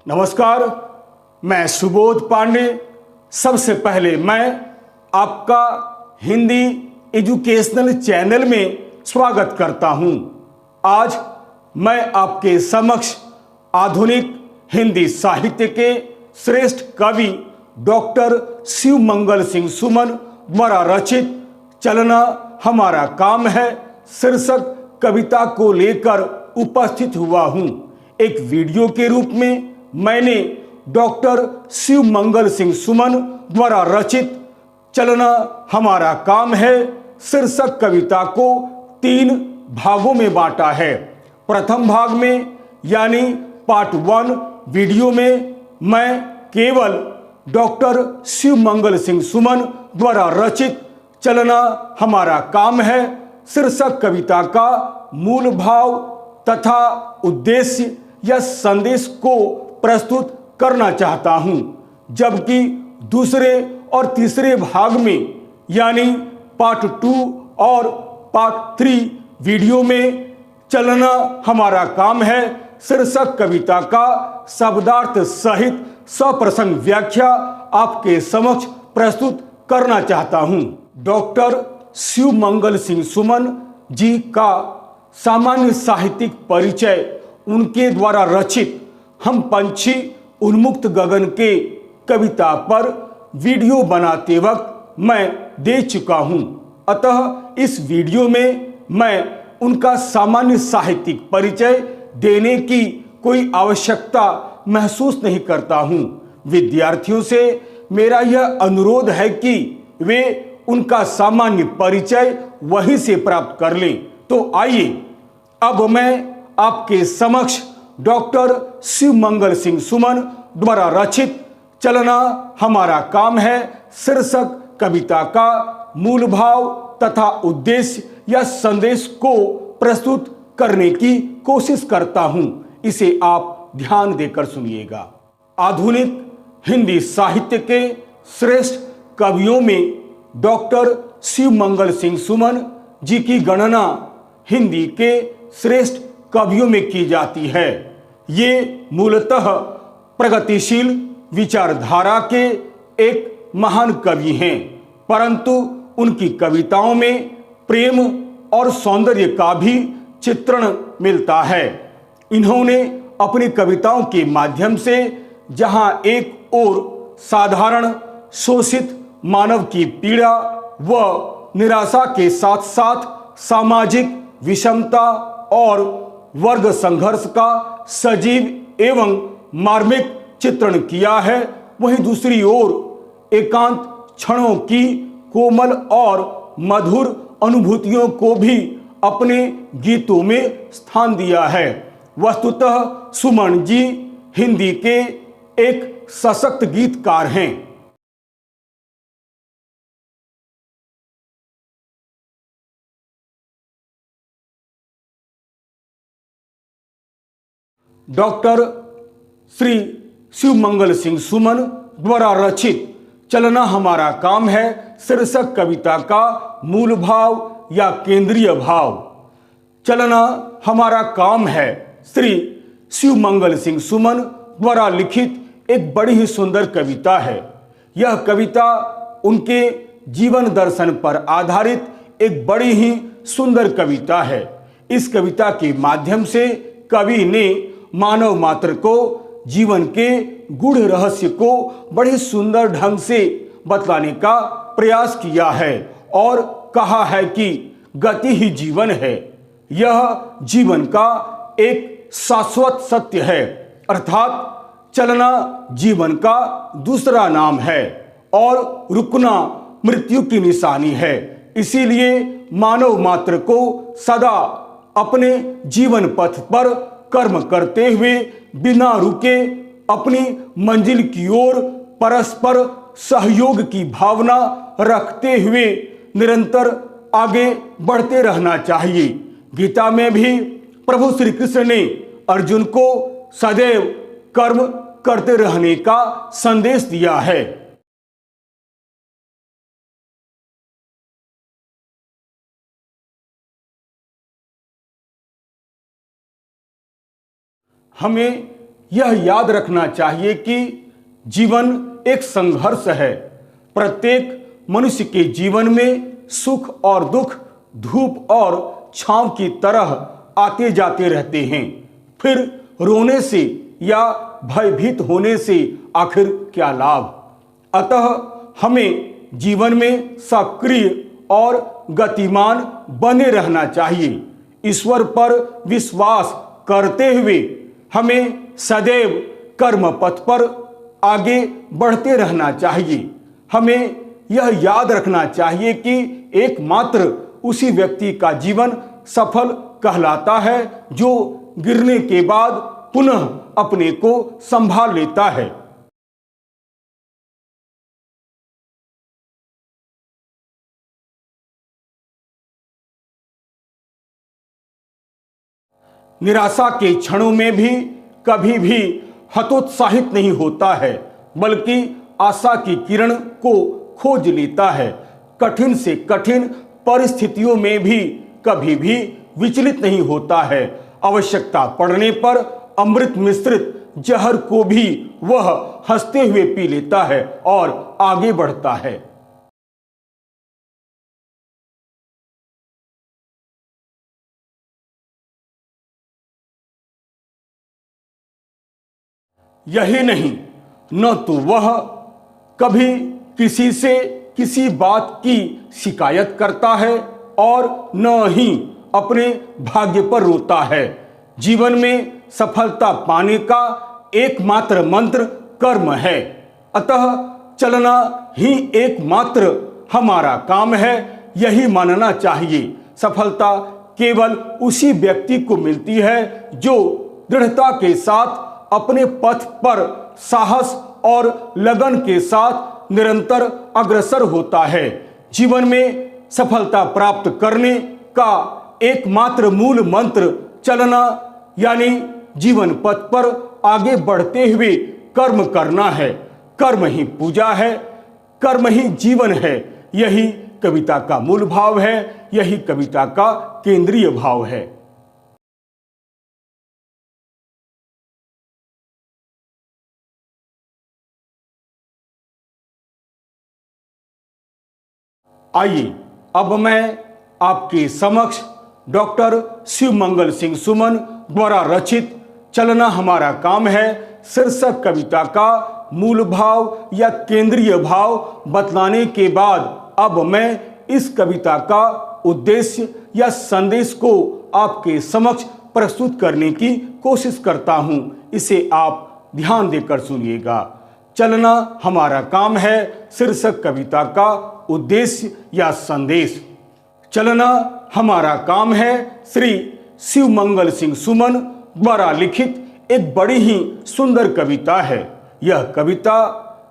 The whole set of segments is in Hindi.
नमस्कार, मैं सुबोध पांडे। सबसे पहले मैं आपका हिंदी एजुकेशनल चैनल में स्वागत करता हूं। आज मैं आपके समक्ष आधुनिक हिंदी साहित्य के श्रेष्ठ कवि डॉक्टर शिव मंगल सिंह सुमन द्वारा रचित चलना हमारा काम है शीर्षक कविता को लेकर उपस्थित हुआ हूं। एक वीडियो के रूप में मैंने डॉक्टर शिव मंगल सिंह सुमन द्वारा रचित चलना हमारा काम है शीर्षक कविता को 3 भागों में बांटा है। प्रथम भाग में यानी पार्ट 1 वीडियो में मैं केवल डॉक्टर शिव मंगल सिंह सुमन द्वारा रचित चलना हमारा काम है शीर्षक कविता का मूल भाव तथा उद्देश्य या संदेश को प्रस्तुत करना चाहता हूं, जबकि दूसरे और तीसरे भाग में यानी पार्ट 2 और पार्ट 3 वीडियो में चलना हमारा काम है शीर्षक कविता का शब्दार्थ सहित सप्रसंग व्याख्या आपके समक्ष प्रस्तुत करना चाहता हूं। डॉक्टर शिव मंगल सिंह सुमन जी का सामान्य साहित्यिक परिचय उनके द्वारा रचित हम पंछी उन्मुक्त गगन के कविता पर वीडियो बनाते वक्त मैं दे चुका हूं। अतः इस वीडियो में मैं उनका सामान्य साहित्यिक परिचय देने की कोई आवश्यकता महसूस नहीं करता हूं। विद्यार्थियों से मेरा यह अनुरोध है कि वे उनका सामान्य परिचय वहीं से प्राप्त कर लें। तो आइए अब मैं आपके समक्ष डॉक्टर शिव मंगल सिंह सुमन द्वारा रचित चलना हमारा काम है शीर्षक कविता का मूल भाव तथा उद्देश्य या संदेश को प्रस्तुत करने की कोशिश करता हूं। इसे आप ध्यान देकर सुनिएगा। आधुनिक हिंदी साहित्य के श्रेष्ठ कवियों में डॉक्टर शिव मंगल सिंह सुमन जी की गणना हिंदी के श्रेष्ठ कवियों में की जाती है। ये मूलतः प्रगतिशील विचारधारा के एक महान कवि हैं, परंतु उनकी कविताओं में प्रेम और सौंदर्य का भी चित्रण मिलता है। इन्होंने अपनी कविताओं के माध्यम से जहां एक ओर साधारण शोषित मानव की पीड़ा व निराशा के साथ साथ सामाजिक विषमता और वर्ग संघर्ष का सजीव एवं मार्मिक चित्रण किया है, वहीं दूसरी ओर एकांत क्षणों की कोमल और मधुर अनुभूतियों को भी अपने गीतों में स्थान दिया है। वस्तुतः सुमन जी हिंदी के एक सशक्त गीतकार हैं। डॉक्टर श्री शिव मंगल सिंह सुमन द्वारा रचित चलना हमारा काम है शीर्षक कविता का मूल भाव या केंद्रीय भाव। चलना हमारा काम है श्री शिव मंगल सिंह सुमन द्वारा लिखित एक बड़ी ही सुंदर कविता है। यह कविता उनके जीवन दर्शन पर आधारित एक बड़ी ही सुंदर कविता है। इस कविता के माध्यम से कवि ने मानव मात्र को जीवन के गूढ़ रहस्य को बड़े सुंदर ढंग से बतलाने का प्रयास किया है और कहा है कि गति ही जीवन है। यह जीवन का एक शाश्वत सत्य है, अर्थात चलना जीवन का दूसरा नाम है और रुकना मृत्यु की निशानी है। इसीलिए मानव मात्र को सदा अपने जीवन पथ पर कर्म करते हुए बिना रुके अपनी मंजिल की ओर परस्पर सहयोग की भावना रखते हुए निरंतर आगे बढ़ते रहना चाहिए। गीता में भी प्रभु श्री कृष्ण ने अर्जुन को सदैव कर्म करते रहने का संदेश दिया है। हमें यह याद रखना चाहिए कि जीवन एक संघर्ष है। प्रत्येक मनुष्य के जीवन में सुख और दुख धूप और छांव की तरह आते जाते रहते हैं। फिर रोने से या भयभीत होने से आखिर क्या लाभ। अतः हमें जीवन में सक्रिय और गतिमान बने रहना चाहिए। ईश्वर पर विश्वास करते हुए हमें सदैव कर्म पथ पर आगे बढ़ते रहना चाहिए। हमें यह याद रखना चाहिए कि एकमात्र उसी व्यक्ति का जीवन सफल कहलाता है जो गिरने के बाद पुनः अपने को संभाल लेता है। निराशा के क्षणों में भी कभी भी हतोत्साहित नहीं होता है, बल्कि आशा की किरण को खोज लेता है। कठिन से कठिन परिस्थितियों में भी कभी भी विचलित नहीं होता है। आवश्यकता पड़ने पर अमृत मिश्रित जहर को भी वह हंसते हुए पी लेता है और आगे बढ़ता है। यही नहीं, न तो वह कभी किसी से किसी बात की शिकायत करता है और न ही अपने भाग्य पर रोता है। जीवन में सफलता पाने का एकमात्र मंत्र कर्म है। अतः चलना ही एकमात्र हमारा काम है, यही मानना चाहिए। सफलता केवल उसी व्यक्ति को मिलती है जो दृढ़ता के साथ अपने पथ पर साहस और लगन के साथ निरंतर अग्रसर होता है। जीवन में सफलता प्राप्त करने का एकमात्र मूल मंत्र चलना यानी जीवन पथ पर आगे बढ़ते हुए कर्म करना है। कर्म ही पूजा है, कर्म ही जीवन है। यही कविता का मूल भाव है, यही कविता का केंद्रीय भाव है। आइए अब मैं आपके समक्ष डॉक्टर शिवमंगल सिंह सुमन द्वारा रचित चलना हमारा काम है शीर्षक कविता का मूल भाव या केंद्रीय भाव बतलाने के बाद अब मैं इस कविता का उद्देश्य या संदेश को आपके समक्ष प्रस्तुत करने की कोशिश करता हूं। इसे आप ध्यान देकर सुनिएगा। चलना हमारा काम है शीर्षक कविता का उद्देश्य या संदेश। चलना हमारा काम है श्री शिवमंगल सिंह सुमन द्वारा लिखित एक बड़ी ही सुंदर कविता है। यह कविता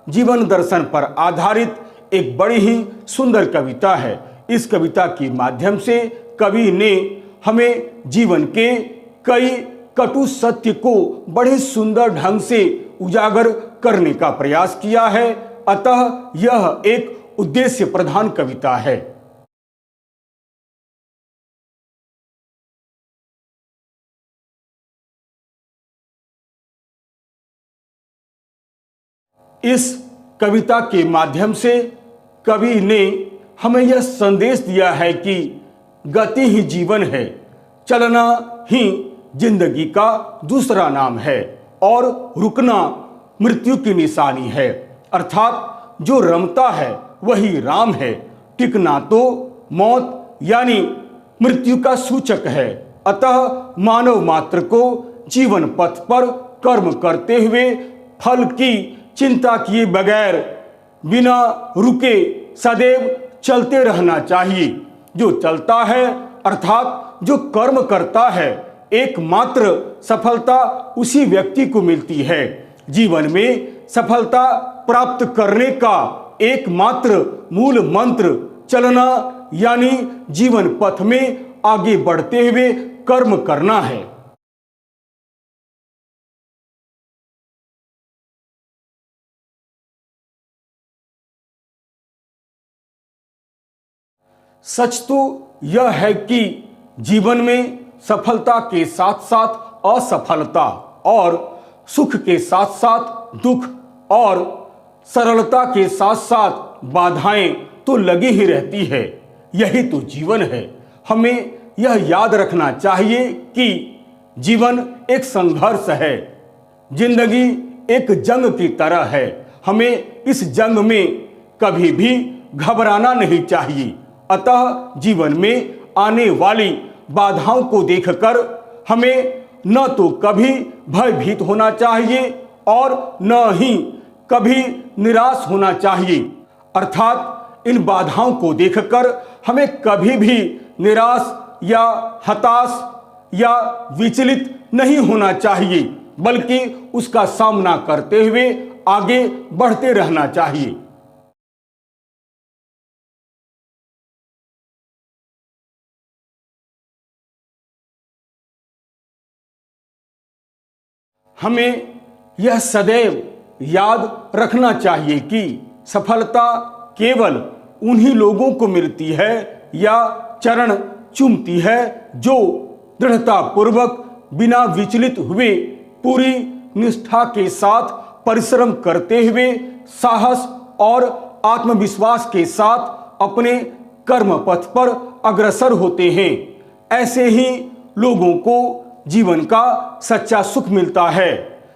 जीवन दर्शन पर आधारित एक बड़ी ही सुंदर कविता है। इस कविता के माध्यम से कवि ने हमें जीवन के कई कटु सत्य को बड़े सुंदर ढंग से उजागर करने का प्रयास किया है। अतः यह एक उद्देश्य प्रधान कविता है। इस कविता के माध्यम से कवि ने हमें यह संदेश दिया है कि गति ही जीवन है, चलना ही जिंदगी का दूसरा नाम है और रुकना मृत्यु की निशानी है। अर्थात जो रमता है वही राम है, टिकना तो मौत यानी मृत्यु का सूचक है। अतः मानव मात्र को जीवन पथ पर कर्म करते हुए फल की चिंता किए बगैर बिना रुके सदैव चलते रहना चाहिए। जो चलता है अर्थात जो कर्म करता है, एकमात्र सफलता उसी व्यक्ति को मिलती है। जीवन में सफलता प्राप्त करने का एकमात्र मूल मंत्र चलना यानी जीवन पथ में आगे बढ़ते हुए कर्म करना है। सच तो यह है कि जीवन में सफलता के साथ साथ असफलता और सुख के साथ साथ दुख और सरलता के साथ साथ बाधाएं तो लगी ही रहती है। यही तो जीवन है। हमें यह याद रखना चाहिए कि जीवन एक संघर्ष है, जिंदगी एक जंग की तरह है। हमें इस जंग में कभी भी घबराना नहीं चाहिए। अतः जीवन में आने वाली बाधाओं को देखकर हमें न तो कभी भयभीत होना चाहिए और न ही कभी निराश होना चाहिए। अर्थात इन बाधाओं को देखकर हमें कभी भी निराश या हताश या विचलित नहीं होना चाहिए, बल्कि उसका सामना करते हुए आगे बढ़ते रहना चाहिए। हमें यह सदैव याद रखना चाहिए कि सफलता केवल उन्हीं लोगों को मिलती है या चरण चूमती है जो दृढ़ता पूर्वक बिना विचलित हुए पूरी निष्ठा के साथ परिश्रम करते हुए साहस और आत्मविश्वास के साथ अपने कर्म पथ पर अग्रसर होते हैं। ऐसे ही लोगों को जीवन का सच्चा सुख मिलता है,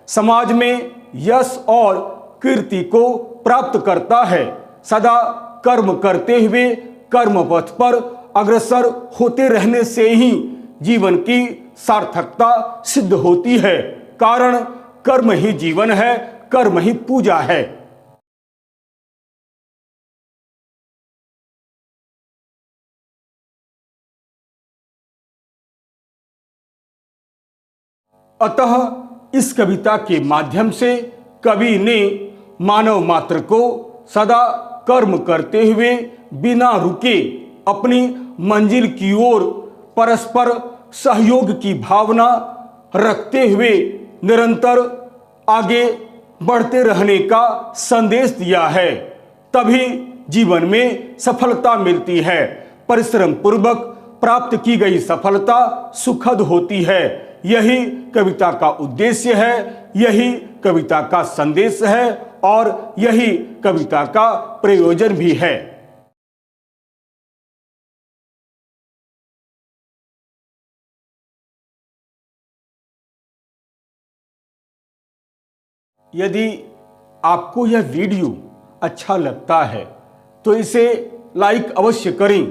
समाज में यश और कीर्ति को प्राप्त करता है। सदा कर्म करते हुए कर्म पथ पर अग्रसर होते रहने से ही जीवन की सार्थकता सिद्ध होती है। कारण कर्म ही जीवन है, कर्म ही पूजा है। अतः इस कविता के माध्यम से कवि ने मानव मात्र को सदा कर्म करते हुए बिना रुके अपनी मंजिल की ओर परस्पर सहयोग की भावना रखते हुए निरंतर आगे बढ़ते रहने का संदेश दिया है। तभी जीवन में सफलता मिलती है। परिश्रम पूर्वक प्राप्त की गई सफलता सुखद होती है। यही कविता का उद्देश्य है, यही कविता का संदेश है और यही कविता का प्रयोजन भी है। यदि आपको यह वीडियो अच्छा लगता है तो इसे लाइक अवश्य करें।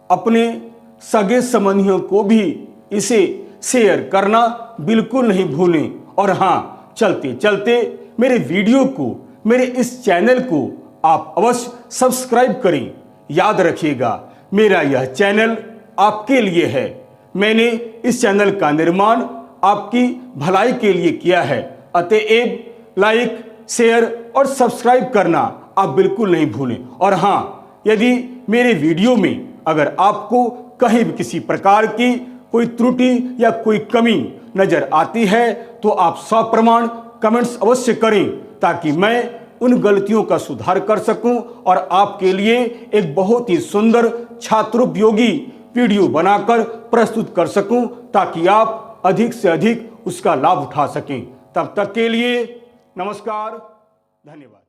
अपने सगे संबंधियों को भी इसे शेयर करना बिल्कुल नहीं भूलें। और हाँ, चलते चलते मेरे वीडियो को, मेरे इस चैनल को आप अवश्य सब्सक्राइब करें। याद रखिएगा, मेरा यह चैनल आपके लिए है। मैंने इस चैनल का निर्माण आपकी भलाई के लिए किया है। अतएव लाइक, शेयर और सब्सक्राइब करना आप बिल्कुल नहीं भूलें। और हाँ, यदि मेरे वीडियो में अगर आपको कहीं भी किसी प्रकार की कोई त्रुटि या कोई कमी नजर आती है तो आप सप्रमाण कमेंट्स अवश्य करें, ताकि मैं उन गलतियों का सुधार कर सकूं और आपके लिए एक बहुत ही सुंदर छात्रोपयोगी वीडियो बनाकर प्रस्तुत कर सकूं, ताकि आप अधिक से अधिक उसका लाभ उठा सकें। तब तक के लिए नमस्कार, धन्यवाद।